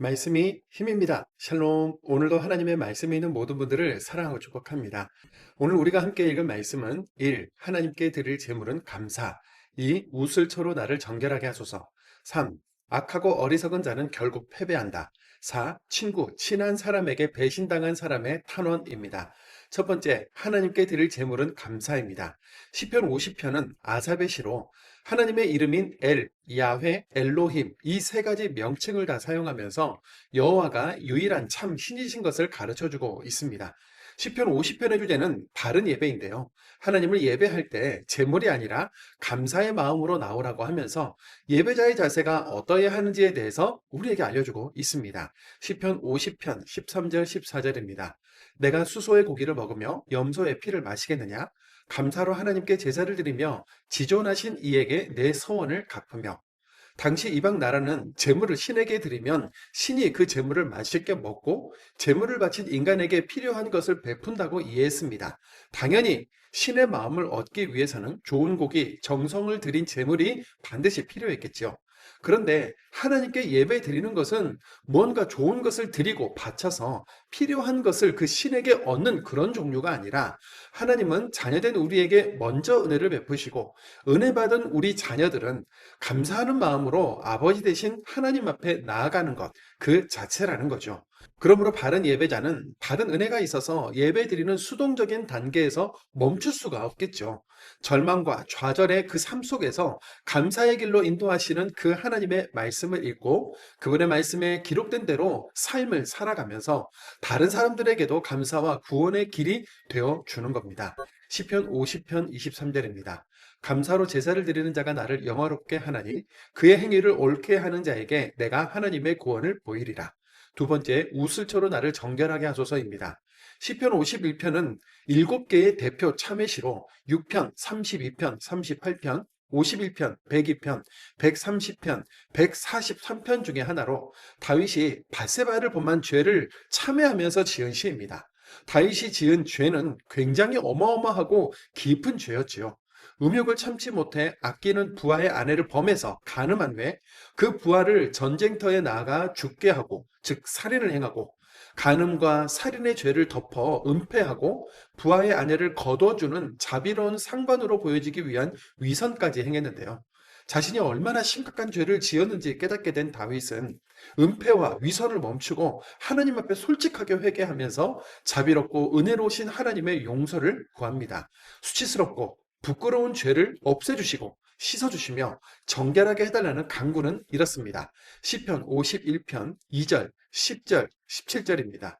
말씀이 힘입니다. 샬롬. 오늘도 하나님의 말씀이 있는 모든 분들을 사랑하고 축복합니다. 오늘 우리가 함께 읽은 말씀은 1. 하나님께 드릴 제물은 감사. 2. 우슬초로 나를 정결하게 하소서. 3. 악하고 어리석은 자는 결국 패배한다. 4. 친한 사람에게 배신당한 사람의 탄원입니다. 첫 번째, 하나님께 드릴 제물은 감사입니다. 시편 50편은 아삽의 시로 하나님의 이름인 엘, 야훼, 엘로힘 이 세 가지 명칭을 다 사용하면서 여호와가 유일한 참 신이신 것을 가르쳐주고 있습니다. 시편 50편의 주제는 바른 예배인데요. 하나님을 예배할 때 제물이 아니라 감사의 마음으로 나오라고 하면서 예배자의 자세가 어떠해야 하는지에 대해서 우리에게 알려주고 있습니다. 시편 50편 13절 14절입니다. 내가 수소의 고기를 먹으며 염소의 피를 마시겠느냐? 감사로 하나님께 제사를 드리며 지존하신 이에게 내 서원을 갚으며. 당시 이방 나라는 제물을 신에게 드리면 신이 그 제물을 맛있게 먹고 제물을 바친 인간에게 필요한 것을 베푼다고 이해했습니다. 당연히 신의 마음을 얻기 위해서는 좋은 고기, 정성을 들인 제물이 반드시 필요했겠죠. 그런데 하나님께 예배 드리는 것은 뭔가 좋은 것을 드리고 바쳐서 필요한 것을 그 신에게 얻는 그런 종류가 아니라 하나님은 자녀된 우리에게 먼저 은혜를 베푸시고 은혜 받은 우리 자녀들은 감사하는 마음으로 아버지 되신 하나님 앞에 나아가는 것, 그 자체라는 거죠. 그러므로 바른 예배자는 받은 은혜가 있어서 예배 드리는 수동적인 단계에서 멈출 수가 없겠죠. 절망과 좌절의 그 삶 속에서 감사의 길로 인도하시는 그 하나님의 말씀을 읽고 그분의 말씀에 기록된 대로 삶을 살아가면서 다른 사람들에게도 감사와 구원의 길이 되어 주는 겁니다. 시편 50편 23절입니다. 감사로 제사를 드리는 자가 나를 영화롭게 하나니 그의 행위를 옳게 하는 자에게 내가 하나님의 구원을 보이리라. 두 번째, 우슬초로 나를 정결하게 하소서입니다. 시편 51편은 7개의 대표 참회시로 6편, 32편, 38편, 51편, 102편, 130편, 143편 중에 하나로 다윗이 밧세바를 범한 죄를 참회하면서 지은 시입니다. 다윗이 지은 죄는 굉장히 어마어마하고 깊은 죄였지요. 음욕을 참지 못해 아끼는 부하의 아내를 범해서 간음한 후에 그 부하를 전쟁터에 나가 죽게 하고, 즉 살인을 행하고, 간음과 살인의 죄를 덮어 은폐하고 부하의 아내를 거둬주는 자비로운 상관으로 보여지기 위한 위선까지 행했는데요. 자신이 얼마나 심각한 죄를 지었는지 깨닫게 된 다윗은 은폐와 위선을 멈추고 하나님 앞에 솔직하게 회개하면서 자비롭고 은혜로우신 하나님의 용서를 구합니다. 수치스럽고 부끄러운 죄를 없애주시고 씻어주시며 정결하게 해달라는 간구는 이렇습니다. 시편 51편 2절, 10절, 17절입니다.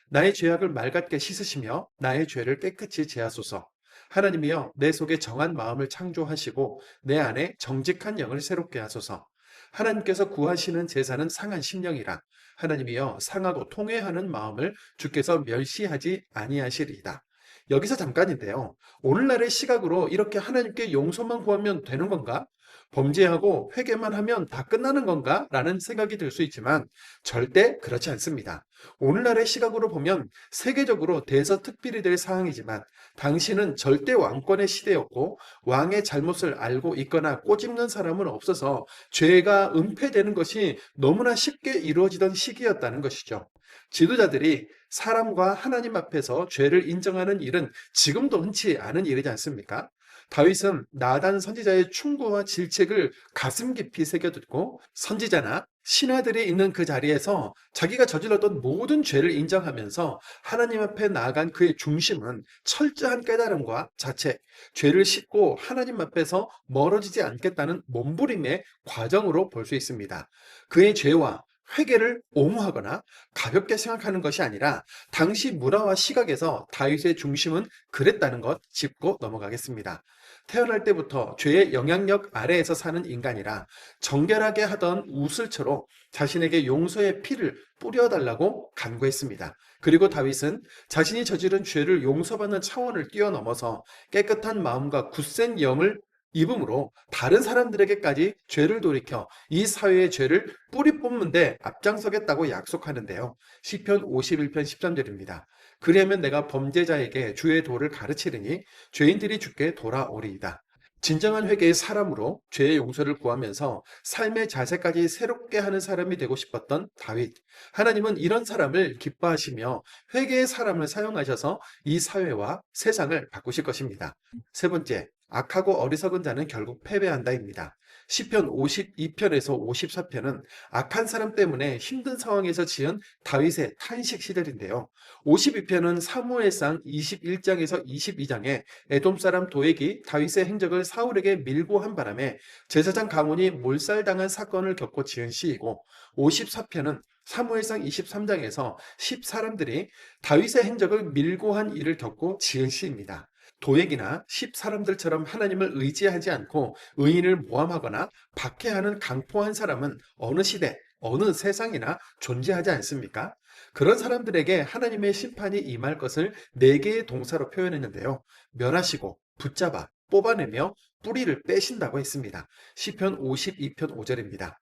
나의 죄악을 맑게 씻으시며 나의 죄를 깨끗이 제하소서. 하나님이여 내 속에 정한 마음을 창조하시고 내 안에 정직한 영을 새롭게 하소서. 하나님께서 구하시는 제사는 상한 심령이라. 하나님이여 상하고 통회하는 마음을 주께서 멸시하지 아니하시리이다. 여기서 잠깐인데요. 오늘날의 시각으로 이렇게 하나님께 용서만 구하면 되는 건가? 범죄하고 회개만 하면 다 끝나는 건가? 라는 생각이 들 수 있지만 절대 그렇지 않습니다. 오늘날의 시각으로 보면 세계적으로 대서특필이 될 사항이지만 당시는 절대 왕권의 시대였고 왕의 잘못을 알고 있거나 꼬집는 사람은 없어서 죄가 은폐되는 것이 너무나 쉽게 이루어지던 시기였다는 것이죠. 지도자들이 사람과 하나님 앞에서 죄를 인정하는 일은 지금도 흔치 않은 일이지 않습니까? 다윗은 나단 선지자의 충고와 질책을 가슴 깊이 새겨듣고 선지자나 신하들이 있는 그 자리에서 자기가 저질렀던 모든 죄를 인정하면서 하나님 앞에 나아간 그의 중심은 철저한 깨달음과 자책, 죄를 씻고 하나님 앞에서 멀어지지 않겠다는 몸부림의 과정으로 볼 수 있습니다. 그의 죄와 회개를 옹호하거나 가볍게 생각하는 것이 아니라 당시 문화와 시각에서 다윗의 중심은 그랬다는 것 짚고 넘어가겠습니다. 태어날 때부터 죄의 영향력 아래에서 사는 인간이라 정결하게 하던 우슬처럼 자신에게 용서의 피를 뿌려달라고 간구했습니다. 그리고 다윗은 자신이 저지른 죄를 용서받는 차원을 뛰어넘어서 깨끗한 마음과 굳센 영을 입음으로 다른 사람들에게까지 죄를 돌이켜 이 사회의 죄를 뿌리 뽑는데 앞장서겠다고 약속하는데요. 시편 51편 13절입니다. 그리하면 내가 범죄자에게 주의 도를 가르치리니 죄인들이 주께 돌아오리이다. 진정한 회개의 사람으로 죄의 용서를 구하면서 삶의 자세까지 새롭게 하는 사람이 되고 싶었던 다윗. 하나님은 이런 사람을 기뻐하시며 회개의 사람을 사용하셔서 이 사회와 세상을 바꾸실 것입니다. 세 번째, 악하고 어리석은 자는 결국 패배한다입니다. 시편 52편에서 54편은 악한 사람 때문에 힘든 상황에서 지은 다윗의 탄식 시들인데요. 52편은 사무엘상 21장에서 22장에 에돔 사람 도액이 다윗의 행적을 사울에게 밀고 한 바람에 제사장 가문이 몰살당한 사건을 겪고 지은 시이고, 54편은 사무엘상 23장에서 10사람들이 다윗의 행적을 밀고 한 일을 겪고 지은 시입니다. 도액이나 10사람들처럼 하나님을 의지하지 않고 의인을 모함하거나 박해하는 강포한 사람은 어느 시대, 어느 세상이나 존재하지 않습니까? 그런 사람들에게 하나님의 심판이 임할 것을 네 개의 동사로 표현했는데요. 멸하시고, 붙잡아, 뽑아내며 뿌리를 빼신다고 했습니다. 시편 52편 5절입니다.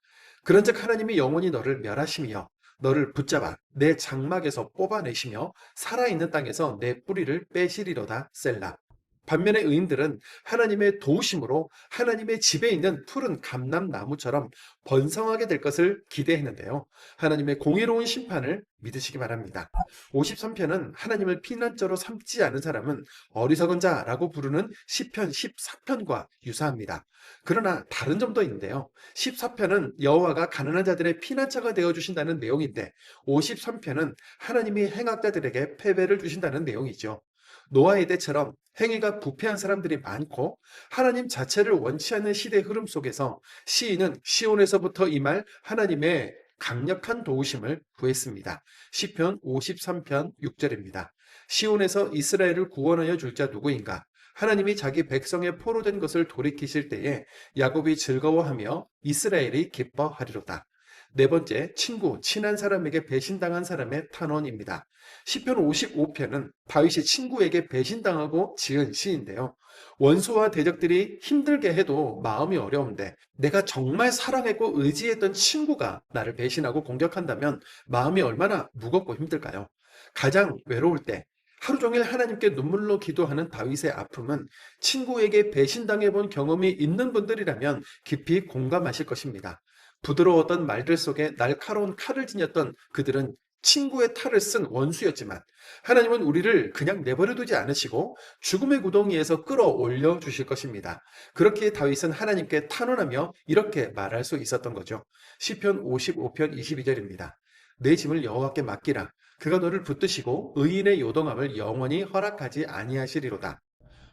그런즉 하나님이 영원히 너를 멸하시며 너를 붙잡아 내 장막에서 뽑아내시며 살아있는 땅에서 내 뿌리를 빼시리로다. 셀라. 반면에 의인들은 하나님의 도우심으로 하나님의 집에 있는 푸른 감람나무처럼 번성하게 될 것을 기대했는데요. 하나님의 공의로운 심판을 믿으시기 바랍니다. 53편은 하나님을 피난처로 삼지 않은 사람은 어리석은 자라고 부르는 시편 14편과 유사합니다. 그러나 다른 점도 있는데요. 14편은 여호와가 가난한 자들의 피난처가 되어주신다는 내용인데, 53편은 하나님이 행악자들에게 패배를 주신다는 내용이죠. 노아의 때처럼 행위가 부패한 사람들이 많고 하나님 자체를 원치 않는 시대의 흐름 속에서 시인은 시온에서부터 임할 하나님의 강력한 도우심을 구했습니다. 시편 53편 6절입니다. 시온에서 이스라엘을 구원하여 줄 자 누구인가? 하나님이 자기 백성의 포로된 것을 돌이키실 때에 야곱이 즐거워하며 이스라엘이 기뻐하리로다. 네 번째, 친구, 친한 사람에게 배신당한 사람의 탄원입니다. 시편 55편은 다윗이 친구에게 배신당하고 지은 시인데요. 원수와 대적들이 힘들게 해도 마음이 어려운데 내가 정말 사랑했고 의지했던 친구가 나를 배신하고 공격한다면 마음이 얼마나 무겁고 힘들까요? 가장 외로울 때 하루 종일 하나님께 눈물로 기도하는 다윗의 아픔은 친구에게 배신당해 본 경험이 있는 분들이라면 깊이 공감하실 것입니다. 부드러웠던 말들 속에 날카로운 칼을 지녔던 그들은 친구의 탈을 쓴 원수였지만 하나님은 우리를 그냥 내버려 두지 않으시고 죽음의 구덩이에서 끌어올려 주실 것입니다. 그렇기에 다윗은 하나님께 탄원하며 이렇게 말할 수 있었던 거죠. 시편 55편 22절입니다. 내 짐을 여호와께 맡기라. 그가 너를 붙드시고 의인의 요동함을 영원히 허락하지 아니하시리로다.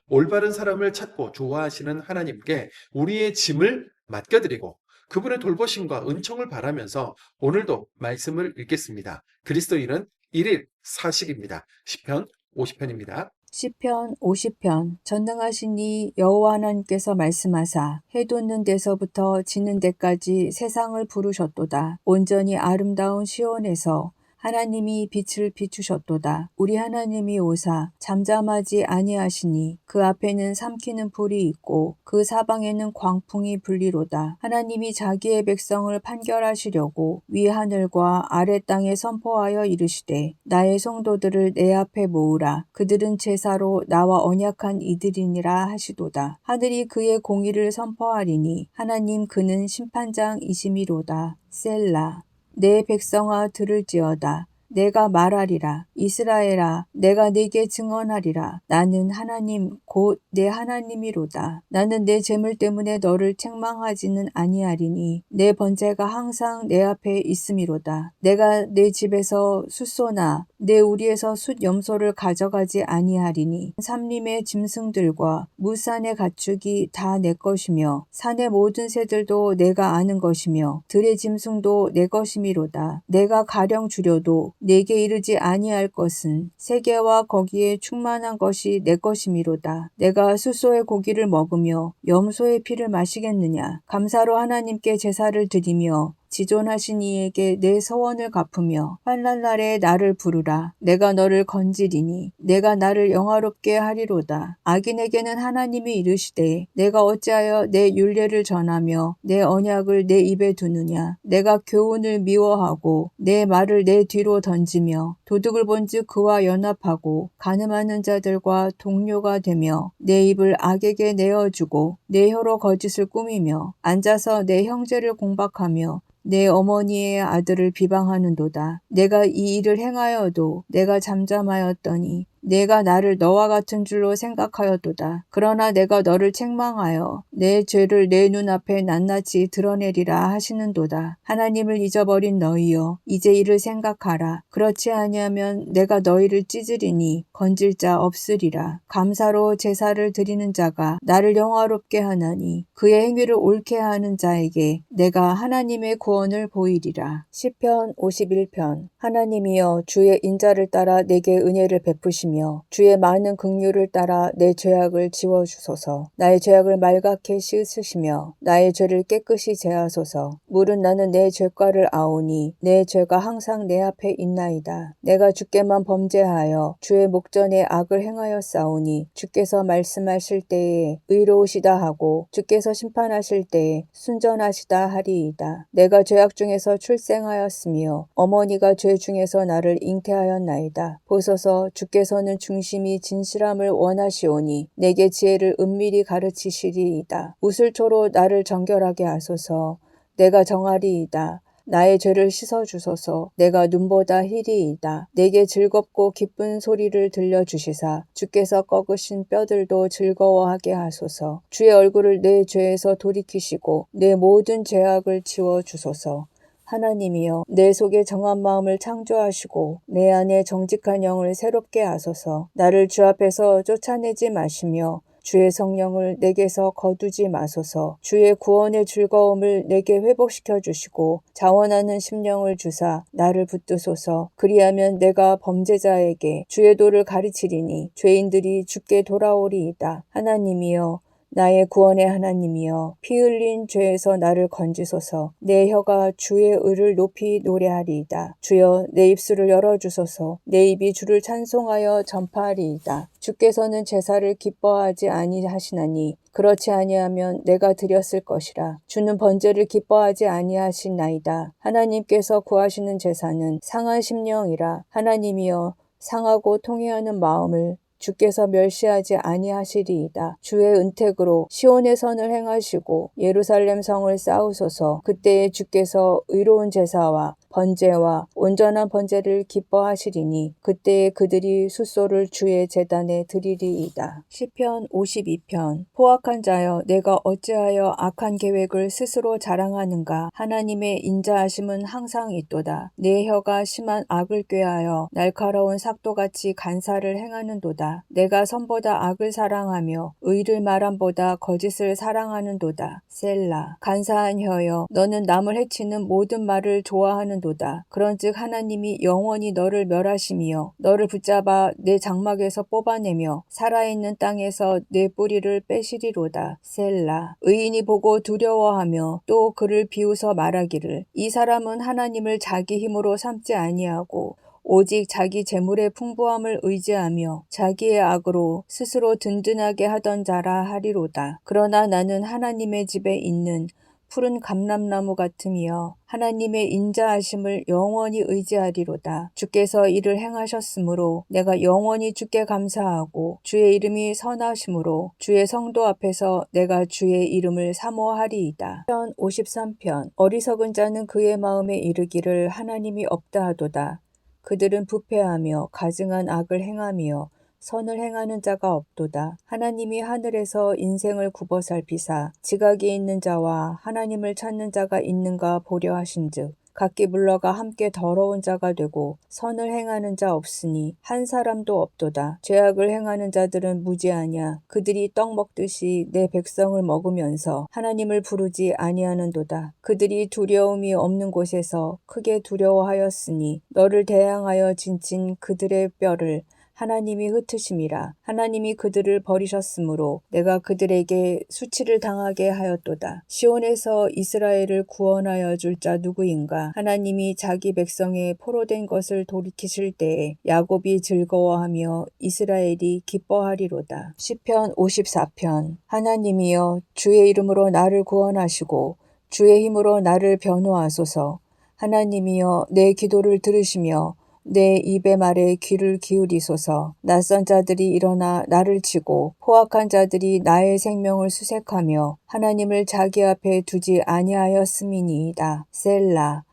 올바른 사람을 찾고 좋아하시는 하나님께 우리의 짐을 맡겨드리고 그분의 돌보심과 은총을 바라면서 오늘도 말씀을 읽겠습니다. 그리스도인은 1일 사식입니다. 시편 50편입니다. 시편 50편. 전능하신 이 여호와 하나님께서 말씀하사 해 돋는 데서부터 지는 데까지 세상을 부르셨도다. 온전히 아름다운 시온에서 하나님이 빛을 비추셨도다. 우리 하나님이 오사 잠잠하지 아니하시니 그 앞에는 삼키는 불이 있고 그 사방에는 광풍이 불리로다. 하나님이 자기의 백성을 판결하시려고 위 하늘과 아래 땅에 선포하여 이르시되 나의 성도들을 내 앞에 모으라. 그들은 제사로 나와 언약한 이들이니라 하시도다. 하늘이 그의 공의를 선포하리니 하나님 그는 심판장이시미로다. 셀라. 내 백성아 들을지어다. 내가 말하리라. 이스라엘아, 내가 네게 증언하리라. 나는 하나님 곧 내 하나님이로다. 나는 내 재물 때문에 너를 책망하지는 아니하리니 내 번제가 항상 내 앞에 있음이로다. 내가 내 집에서 숫소나 내 우리에서 숫 염소를 가져가지 아니하리니 삼림의 짐승들과 무산의 가축이 다 내 것이며 산의 모든 새들도 내가 아는 것이며 들의 짐승도 내 것이미로다. 내가 가령 주려도 내게 이르지 아니할 것은 세계와 거기에 충만한 것이 내 것이미로다. 내가 숫소의 고기를 먹으며 염소의 피를 마시겠느냐. 감사로 하나님께 제사를 드리며 지존하신 이에게 내 서원을 갚으며 환난 날에 나를 부르라. 내가 너를 건지리니 내가 나를 영화롭게 하리로다. 악인에게는 하나님이 이르시되 내가 어찌하여 내 율례를 전하며 내 언약을 내 입에 두느냐. 내가 교훈을 미워하고 내 말을 내 뒤로 던지며 도둑을 본즉 그와 연합하고 간음하는 자들과 동료가 되며 내 입을 악에게 내어주고 내 혀로 거짓을 꾸미며 앉아서 내 형제를 공박하며 내 어머니의 아들을 비방하는도다. 내가 이 일을 행하여도 내가 잠잠하였더니 내가 나를 너와 같은 줄로 생각하였도다. 그러나 내가 너를 책망하여 내 죄를 내 눈앞에 낱낱이 드러내리라 하시는도다. 하나님을 잊어버린 너희여, 이제 이를 생각하라. 그렇지 아니하면 내가 너희를 찢으리니 건질 자 없으리라. 감사로 제사를 드리는 자가 나를 영화롭게 하나니 그의 행위를 옳게 하는 자에게 내가 하나님의 구원을 보이리라. 시편 51편. 하나님이여, 주의 인자를 따라 내게 은혜를 베푸시며 주의 많은 긍휼을 따라 내 죄악을 지워주소서. 나의 죄악을 말갛게 씻으시며 나의 죄를 깨끗이 제하소서. 물은 나는 내 죄과를 아오니 내 죄가 항상 내 앞에 있나이다. 내가 주께만 범죄하여 주의 목전에 악을 행하였사오니 주께서 말씀하실 때에 의로우시다 하고 주께서 심판하실 때에 순전하시다 하리이다. 내가 죄악 중에서 출생하였으며 어머니가 죄 중에서 나를 잉태하였나이다. 보소서, 주께서는 중심이 진실함을 원하시오니 내게 지혜를 은밀히 가르치시리이다. 우슬초로 나를 정결하게 하소서. 내가 정하리이다. 나의 죄를 씻어주소서. 내가 눈보다 희리이다. 내게 즐겁고 기쁜 소리를 들려주시사 주께서 꺾으신 뼈들도 즐거워하게 하소서. 주의 얼굴을 내 죄에서 돌이키시고 내 모든 죄악을 지워주소서. 하나님이여, 내 속에 정한 마음을 창조하시고 내 안에 정직한 영을 새롭게 하소서. 나를 주 앞에서 쫓아내지 마시며 주의 성령을 내게서 거두지 마소서. 주의 구원의 즐거움을 내게 회복시켜 주시고 자원하는 심령을 주사 나를 붙드소서. 그리하면 내가 범죄자에게 주의 도를 가르치리니 죄인들이 주께 돌아오리이다. 하나님이여, 나의 구원의 하나님이여, 피 흘린 죄에서 나를 건지소서. 내 혀가 주의 의를 높이 노래하리이다. 주여, 내 입술을 열어주소서. 내 입이 주를 찬송하여 전파하리이다. 주께서는 제사를 기뻐하지 아니하시나니 그렇지 아니하면 내가 드렸을 것이라. 주는 번제를 기뻐하지 아니하시나이다. 하나님께서 구하시는 제사는 상한 심령이라. 하나님이여, 상하고 통회하는 마음을 주께서 멸시하지 아니하시리이다. 주의 은택으로 시온의 선을 행하시고 예루살렘 성을 쌓으소서. 그때에 주께서 의로운 제사와 번제와 온전한 번제를 기뻐하시리니 그때에 그들이 숫소를 주의 제단에 드리리이다. 시편 52편. 포악한 자여, 내가 어찌하여 악한 계획을 스스로 자랑하는가. 하나님의 인자하심은 항상 있도다. 내 혀가 심한 악을 꾀하여 날카로운 삭도같이 간사를 행하는도다. 내가 선보다 악을 사랑하며 의를 말함보다 거짓을 사랑하는도다. 셀라. 간사한 혀여, 너는 남을 해치는 모든 말을 좋아하는도다. 그런즉 하나님이 영원히 너를 멸하시며 너를 붙잡아 내 장막에서 뽑아내며 살아있는 땅에서 내 뿌리를 빼시리로다. 셀라. 의인이 보고 두려워하며 또 그를 비웃어 말하기를 이 사람은 하나님을 자기 힘으로 삼지 아니하고 오직 자기 재물의 풍부함을 의지하며 자기의 악으로 스스로 든든하게 하던 자라 하리로다. 그러나 나는 하나님의 집에 있는 푸른 감람나무 같으며 하나님의 인자하심을 영원히 의지하리로다. 주께서 이를 행하셨으므로 내가 영원히 주께 감사하고 주의 이름이 선하심으로 주의 성도 앞에서 내가 주의 이름을 사모하리이다. 편 53편. 어리석은 자는 그의 마음에 이르기를 하나님이 없다 하도다. 그들은 부패하며 가증한 악을 행하며 선을 행하는 자가 없도다. 하나님이 하늘에서 인생을 굽어 살피사 지각이 있는 자와 하나님을 찾는 자가 있는가 보려 하신즉 각기 물러가 함께 더러운 자가 되고 선을 행하는 자 없으니 한 사람도 없도다. 죄악을 행하는 자들은 무지하냐. 그들이 떡 먹듯이 내 백성을 먹으면서 하나님을 부르지 아니하는도다. 그들이 두려움이 없는 곳에서 크게 두려워하였으니 너를 대항하여 진친 그들의 뼈를 하나님이 흩으심이라. 하나님이 그들을 버리셨으므로 내가 그들에게 수치를 당하게 하였도다. 시온에서 이스라엘을 구원하여 줄 자 누구인가? 하나님이 자기 백성의 포로된 것을 돌이키실 때에 야곱이 즐거워하며 이스라엘이 기뻐하리로다. 시편 54편. 하나님이여 주의 이름으로 나를 구원하시고 주의 힘으로 나를 변호하소서. 하나님이여 내 기도를 들으시며 내 입의 말에 귀를 기울이소서. 낯선 자들이 일어나 나를 치고 포악한 자들이 나의 생명을 수색하며 하나님을 자기 앞에 두지 아니하였음이니이다. 셀라.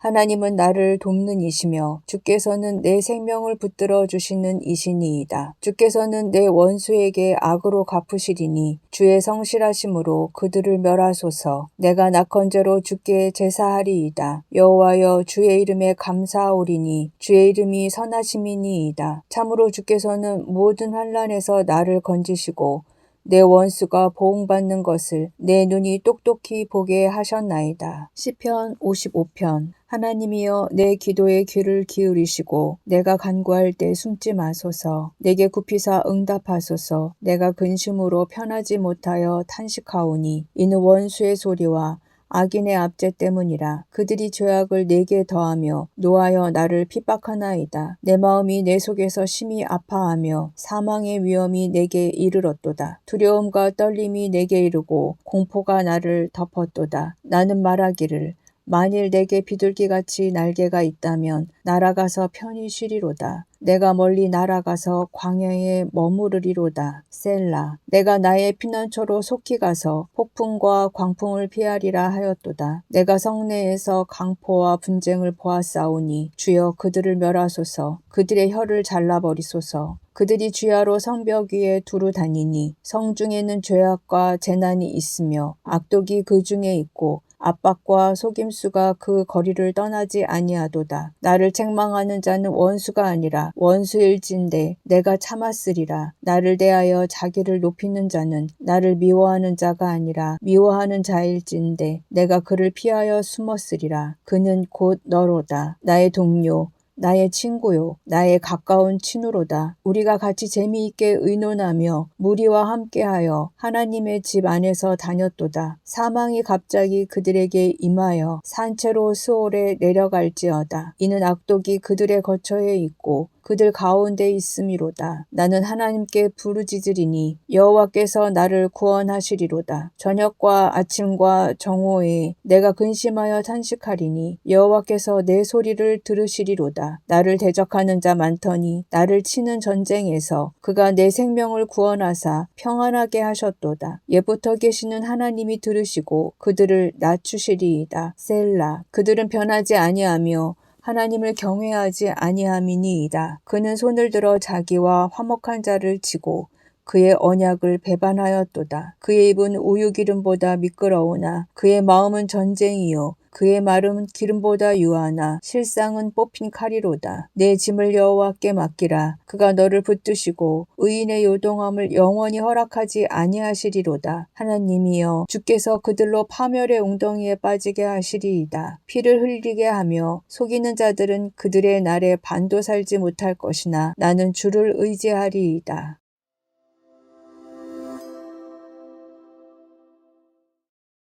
하나님은 나를 돕는 이시며 주께서는 내 생명을 붙들어 주시는 이시니이다. 주께서는 내 원수에게 악으로 갚으시리니 주의 성실하심으로 그들을 멸하소서. 내가 낙헌제로 주께 제사하리이다. 여호와여 주의 이름에 감사하오리니 주의 이름이 선하심이니이다. 참으로 주께서는 모든 환난에서 나를 건지시고 내 원수가 보응받는 것을 내 눈이 똑똑히 보게 하셨나이다. 시편 55편. 하나님이여 내 기도에 귀를 기울이시고 내가 간구할 때 숨지 마소서. 내게 굽히사 응답하소서. 내가 근심으로 편하지 못하여 탄식하오니 이는 원수의 소리와 악인의 압제 때문이라. 그들이 죄악을 내게 더하며 노하여 나를 핍박하나이다. 내 마음이 내 속에서 심히 아파하며 사망의 위험이 내게 이르렀도다. 두려움과 떨림이 내게 이르고 공포가 나를 덮었도다. 나는 말하기를 만일 내게 비둘기같이 날개가 있다면 날아가서 편히 쉬리로다. 내가 멀리 날아가서 광야에 머무르리로다. 셀라. 내가 나의 피난처로 속히 가서 폭풍과 광풍을 피하리라 하였도다. 내가 성내에서 강포와 분쟁을 보았사오니 주여 그들을 멸하소서. 그들의 혀를 잘라버리소서. 그들이 주야로 성벽 위에 두루 다니니 성중에는 죄악과 재난이 있으며 악독이 그 중에 있고 압박과 속임수가 그 거리를 떠나지 아니하도다. 나를 책망하는 자는 원수가 아니라 원수일진데 내가 참았으리라. 나를 대하여 자기를 높이는 자는 나를 미워하는 자가 아니라 미워하는 자일진데 내가 그를 피하여 숨었으리라. 그는 곧 너로다. 나의 동료 나의 친구요 나의 가까운 친우로다. 우리가 같이 재미있게 의논하며 무리와 함께하여 하나님의 집 안에서 다녔도다. 사망이 갑자기 그들에게 임하여 산채로 스올에 내려갈지어다. 이는 악독이 그들의 거처에 있고 그들 가운데 있음이로다. 나는 하나님께 부르짖으리니 여호와께서 나를 구원하시리로다. 저녁과 아침과 정오에 내가 근심하여 탄식하리니 여호와께서 내 소리를 들으시리로다. 나를 대적하는 자 많더니 나를 치는 전쟁에서 그가 내 생명을 구원하사 평안하게 하셨도다. 옛부터 계시는 하나님이 들으시고 그들을 낮추시리이다. 셀라. 그들은 변하지 아니하며 하나님을 경외하지 아니함이니이다. 그는 손을 들어 자기와 화목한 자를 치고 그의 언약을 배반하였도다. 그의 입은 우유기름보다 미끄러우나 그의 마음은 전쟁이요 그의 말은 기름보다 유하나 실상은 뽑힌 칼이로다. 내 짐을 여호와께 맡기라. 그가 너를 붙드시고 의인의 요동함을 영원히 허락하지 아니하시리로다. 하나님이여 주께서 그들로 파멸의 웅덩이에 빠지게 하시리이다. 피를 흘리게 하며 속이는 자들은 그들의 날에 반도 살지 못할 것이나 나는 주를 의지하리이다.